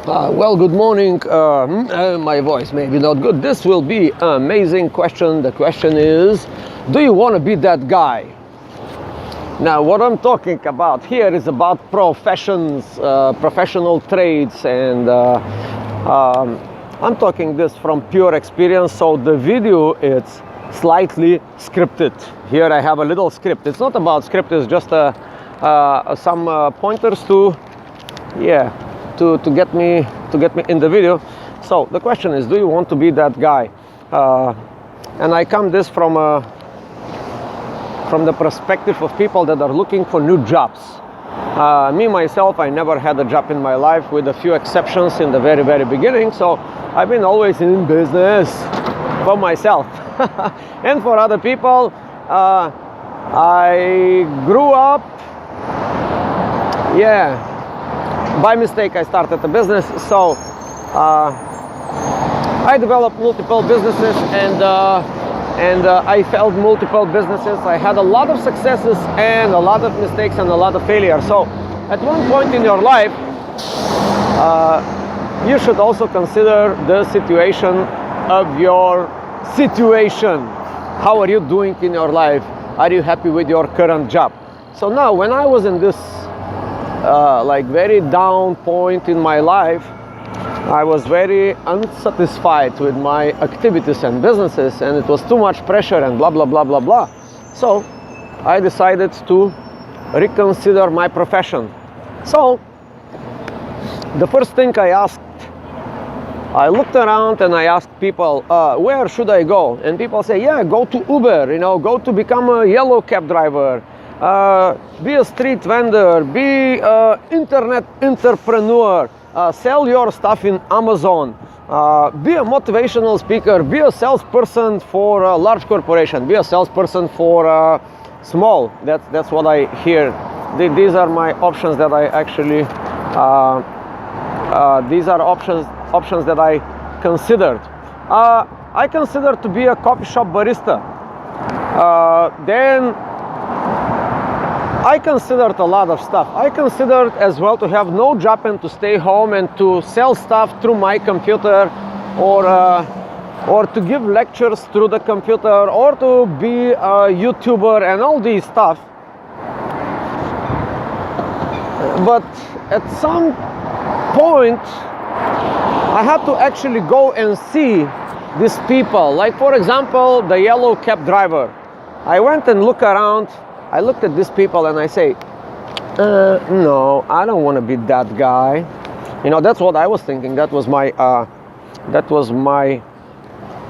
Well, good morning. My voice may be not good. This will be an amazing question. The question is, do you want to be that guy? Now, what I'm talking about here is about professions, professional trades, and I'm talking this from pure experience. So the video is slightly scripted. Here I have a little script. It's not about script. It's just some pointers to get me in the video. So the question is, do you want to be that guy? And I come this from the perspective of people that are looking for new jobs. Me myself, I never had a job in my life, with a few exceptions in the very beginning. So I've been always in business for myself and for other people. I grew up, by mistake I started a business. So I developed multiple businesses, and I failed multiple businesses. I had a lot of successes and a lot of mistakes and a lot of failures. So at one point in your life, you should also consider the situation of your situation. How are you doing in your life? Are you happy with your current job? So now, when I was in this very down point in my life, I was very unsatisfied with my activities and businesses, and it was too much pressure and blah blah blah blah blah. So I decided to reconsider my profession. So the first thing I looked around and I asked people, where should I go? And people say, go to Uber, go to become a yellow cab driver, be a street vendor, be an internet entrepreneur, sell your stuff in Amazon, be a motivational speaker, be a salesperson for a large corporation, be a salesperson for small. That's what I hear. These are my options that I actually, these are options that I considered. I considered to be a coffee shop barista. Then I considered a lot of stuff. I considered as well to have no job and to stay home and to sell stuff through my computer, or to give lectures through the computer, or to be a YouTuber and all these stuff. But at some point, I had to actually go and see these people. Like, for example, the yellow cab driver. I went and looked around. I looked at these people and I say, no, I don't want to be that guy. That's what I was thinking. That was my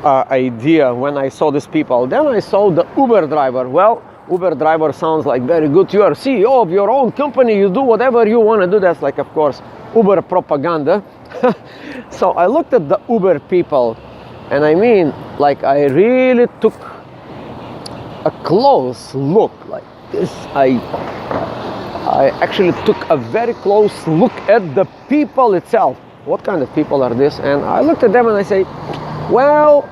idea when I saw these people. Then I saw the Uber driver. Well, Uber driver sounds like very good. You are CEO of your own company. You do whatever you want to do. That's like, of course, Uber propaganda. So I looked at the Uber people, and I really took a close look like this. I actually took a very close look at the people itself. What kind of people are this? And I looked at them and I say, well,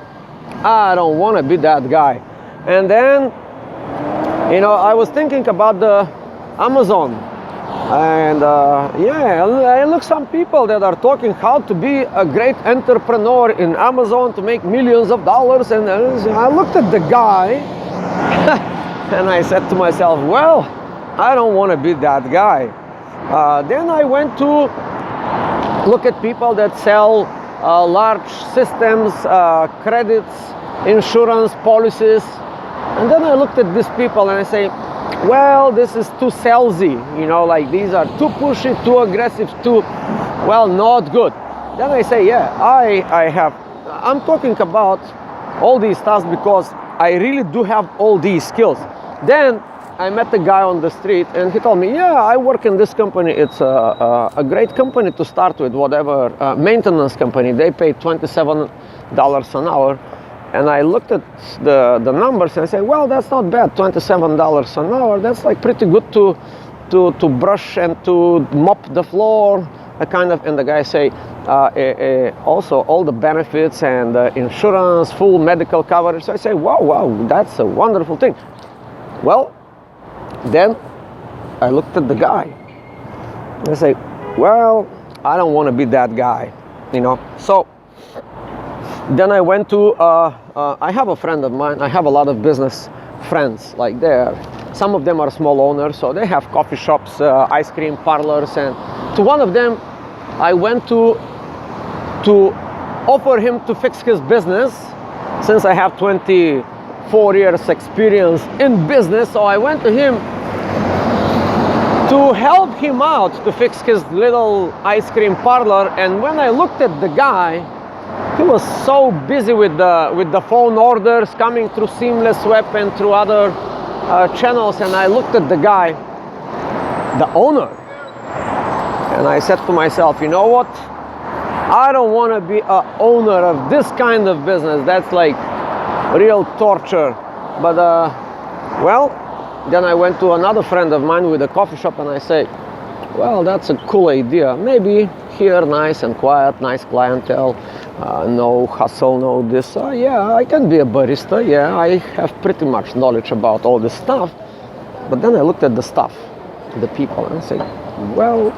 I don't want to be that guy. And then, I was thinking about the Amazon. And I look some people that are talking how to be a great entrepreneur in Amazon to make millions of dollars. And I looked at the guy and I said to myself, well, I don't want to be that guy. Then I went to look at people that sell large systems, credits, insurance policies. And then I looked at these people and I say, well, this is too salesy, these are too pushy, too aggressive, not good. Then I say, I'm talking about all these stuff because I really do have all these skills. Then I met a guy on the street and he told me, I work in this company. It's a great company to start with, whatever, maintenance company. They pay $27 an hour. And I looked at the numbers and I said, well, that's not bad, $27 an hour. That's like pretty good to brush and to mop the floor, and the guy say, also all the benefits and insurance, full medical coverage. So I say, wow, that's a wonderful thing. Well, then I looked at the guy and I say, well, I don't want to be that guy, you know. So then I went to, I have a friend of mine, I have a lot of business friends, like there. Some of them are small owners, so they have coffee shops, ice cream parlors, and to one of them, I went to offer him to fix his business, since I have 24 years experience in business. So I went to him to help him out to fix his little ice cream parlor. And when I looked at the guy, he was so busy with the phone orders coming through Seamless Web and through other channels. And I looked at the guy, the owner, and I said to myself, you know what? I don't want to be an owner of this kind of business. That's like real torture. But well, then I went to another friend of mine with a coffee shop, and I say, well, that's a cool idea. Maybe here, nice and quiet, nice clientele, no hustle, no this. Yeah, I can be a barista. Yeah, I have pretty much knowledge about all this stuff. But then I looked at the stuff, the people, and I say, well,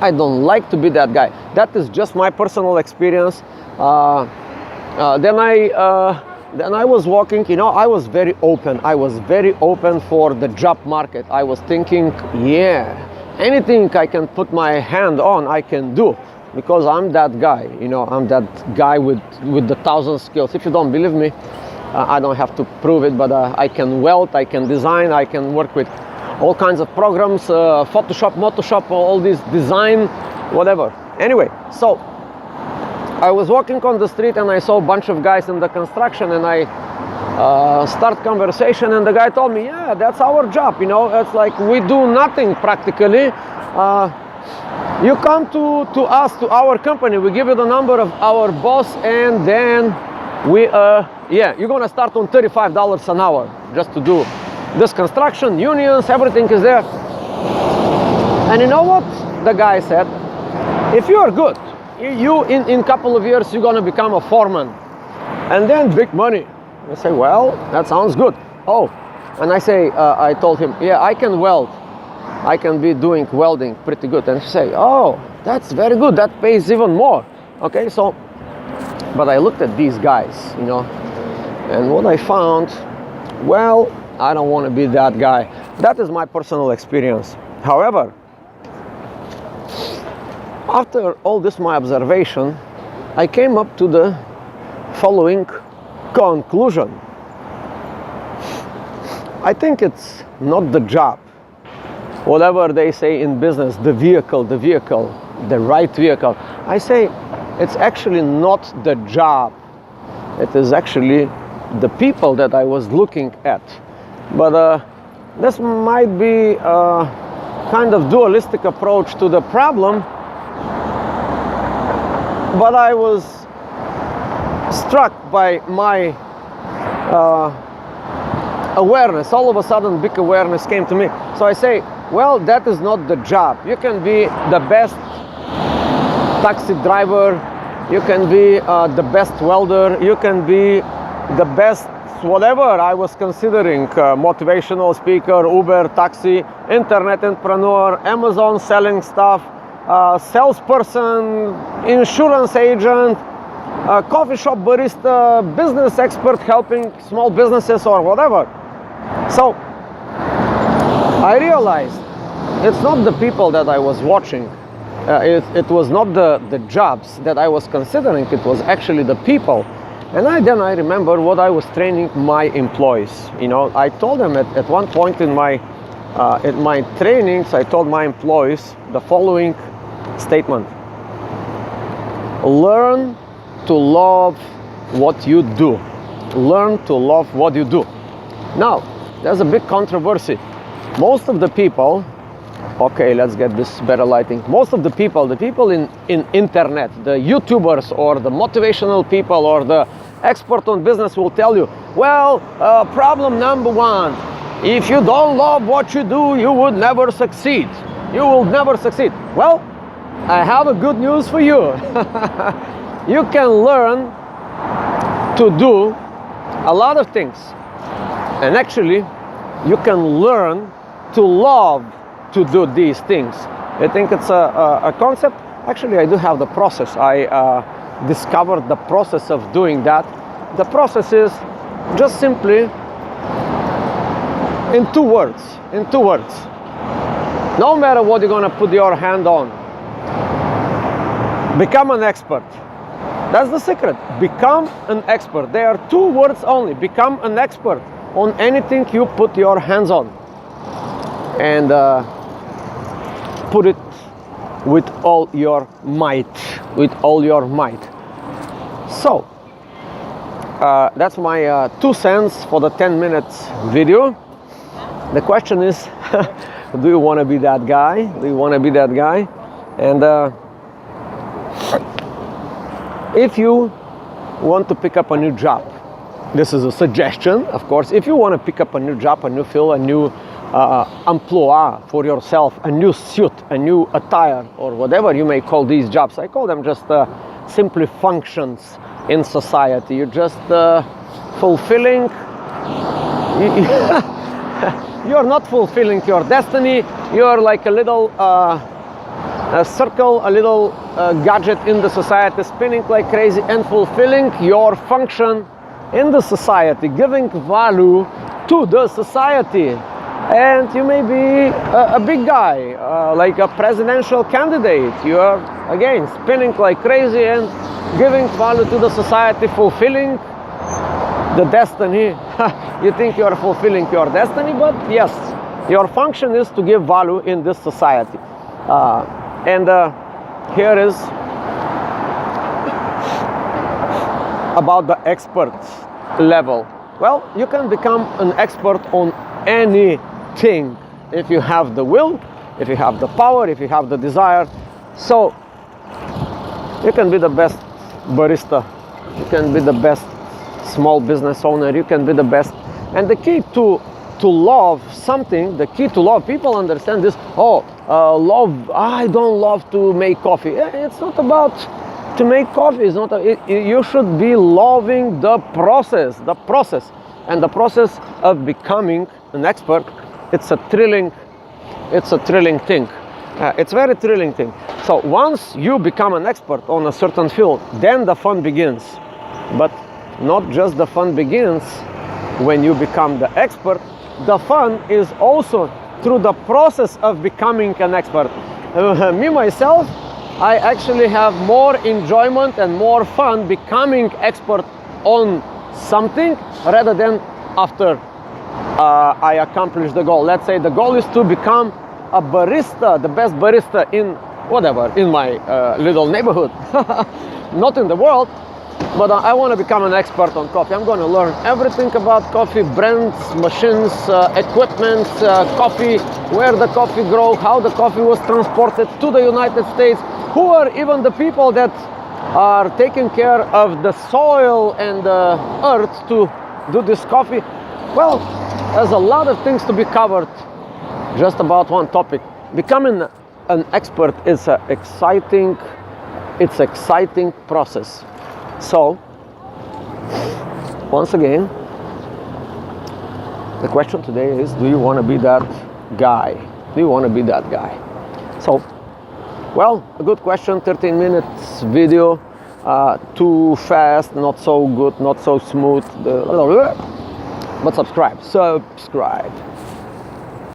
I don't like to be that guy. That is just my personal experience. Then I was walking, you know, I was very open. I was very open for the job market. I was thinking, yeah, anything I can put my hand on, I can do, because I'm that guy, you know, I'm that guy with the 1,000 skills. If you don't believe me, I don't have to prove it, but I can weld, I can design, I can work with all kinds of programs, Photoshop, Motoshop, all this design, whatever. Anyway, so I was walking on the street and I saw a bunch of guys in the construction, and I start conversation, and the guy told me, yeah, that's our job, you know, it's like we do nothing practically. You come to us, to our company, we give you the number of our boss, and then we, yeah, you're gonna start on $35 an hour just to do this construction, unions, everything is there. And you know what the guy said? If you are good, you in couple of years you're gonna become a foreman, and then big money. I say, well, that sounds good. Oh, and I say, I told him, yeah, I can weld. I can be doing welding pretty good. And he say, oh, that's very good. That pays even more. Okay, so, but I looked at these guys, you know, and what I found, well, I don't want to be that guy. That is my personal experience. However, after all this, my observation, I came up to the following conclusion. I think it's not the job. Whatever they say in business, the vehicle, the right vehicle. I say it's actually not the job. It is actually the people that I was looking at. But this might be a kind of dualistic approach to the problem. But I was struck by my awareness. All of a sudden, big awareness came to me. So I say, well, that is not the job. You can be the best taxi driver, you can be the best welder, you can be the best whatever I was considering, motivational speaker, Uber, taxi, internet entrepreneur, Amazon selling stuff, salesperson, insurance agent, coffee shop barista, business expert helping small businesses or whatever. So I realized it's not the people that I was watching. It was not the jobs that I was considering. It was actually the people. And then I remember what I was training my employees. You know, I told them at one point in my trainings, I told my employees the following statement: learn to love what you do. Learn to love what you do. Now, there's a big controversy. Most of the people, okay, let's get this better lighting. Most of the people in internet, the YouTubers or the motivational people or the expert on business will tell you, well, problem number one, if you don't love what you do, you would never succeed. You will never succeed. Well, I have a good news for you. You can learn to do a lot of things. And actually, you can learn to love to do these things. You think it's a concept? Actually, I do have the process. I discovered the process of doing that. The process is just simply in two words. In two words. No matter what you're gonna put your hand on, become an expert. That's the secret. Become an expert. There are two words only. Become an expert on anything you put your hands on. And put it with all your might. With all your might. So, that's my 2 cents for the 10 minutes video. The question is, do you want to be that guy? Do you want to be that guy? And if you want to pick up a new job, this is a suggestion, of course. If you want to pick up a new job, a new field, a new emploi for yourself, a new suit, a new attire, or whatever you may call these jobs, I call them just simply functions in society. You're just fulfilling. You're not fulfilling your destiny. You're like a little a circle, a little gadget in the society, spinning like crazy and fulfilling your function in the society, giving value to the society. And you may be a big guy, like a presidential candidate. You are, again, spinning like crazy and giving value to the society, fulfilling the destiny. You think you are fulfilling your destiny, but yes, your function is to give value in this society. And here is about the expert level. Well, you can become an expert on anything if you have the will, if you have the power, if you have the desire. So you can be the best barista, you can be the best small business owner, you can be the best. And the key to love something, the key to love, people understand this, love, I don't love to make coffee. It's not about to make coffee. It's not you should be loving the process. And the process of becoming an expert, it's a thrilling thing. It's a very thrilling thing. So once you become an expert on a certain field, then the fun begins. But not just the fun begins when you become the expert. The fun is also through the process of becoming an expert. Me myself, I actually have more enjoyment and more fun becoming expert on something rather than after I accomplish the goal. Let's say the goal is to become a barista, the best barista in whatever, in my little neighborhood, not in the world, but I want to become an expert on coffee. I'm going to learn everything about coffee, brands, machines, equipment, coffee, where the coffee grows, how the coffee was transported to the United States, who are even the people that are taking care of the soil and the earth to do this coffee. Well, there's a lot of things to be covered just about one topic. Becoming an expert is an exciting process. So, once again, the question today is, do you want to be that guy? Do you want to be that guy? So, well, a good question, 13 minutes video, too fast, not so good, not so smooth, but subscribe.